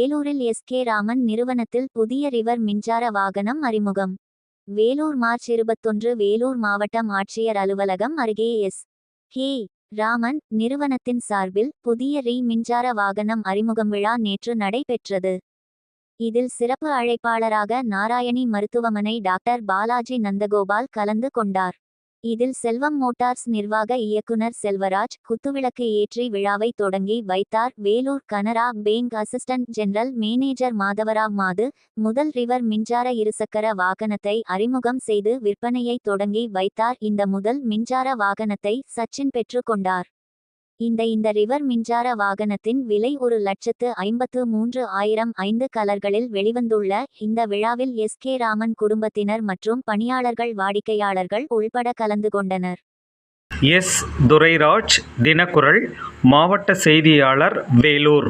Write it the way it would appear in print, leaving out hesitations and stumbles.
வேலூரில் எஸ்.கே. ராமன் நிறுவனத்தில் புதிய ரிவர் மின்சார வாகனம் அறிமுகம். வேலூர் மார்ச் 21 வேலூர் மாவட்டம் ஆட்சியர் அலுவலகம் அருகே எஸ்.கே. ராமன் நிறுவனத்தின் சார்பில் புதிய மின்சார வாகனம் அறிமுகம் விழா நேற்று நடைபெற்றது. இதில் சிறப்பு அழைப்பாளராக நாராயணி மருத்துவமனை டாக்டர் பாலாஜி நந்தகோபால் கலந்து கொண்டார். இதில் செல்வம் மோட்டார்ஸ் நிர்வாக இயக்குனர் செல்வராஜ் குத்துவிளக்கு ஏற்றி விழாவை தொடங்கி வைத்தார். Vellore Canara bank assistant general manager Madhavarao மாது முதல் ரிவர் மின்சார இருசக்கர வாகனத்தை அறிமுகம் செய்து விற்பனையை தொடங்கி வைத்தார். இந்த முதல் மின்சார வாகனத்தை சச்சின் பெற்று கொண்டார். இந்த ரிவர் மின்சார வாகனத்தின் விலை 1,53,000 5 கலர்களில் வெளிவந்துள்ள இந்த விழாவில் எஸ்.கே. ராமன் குடும்பத்தினர் மற்றும் பணியாளர்கள் வாடிக்கையாளர்கள் உள்பட கலந்து கொண்டனர். எஸ். துரைராஜ், தினக்குரல் மாவட்ட செய்தியாளர், வேலூர்.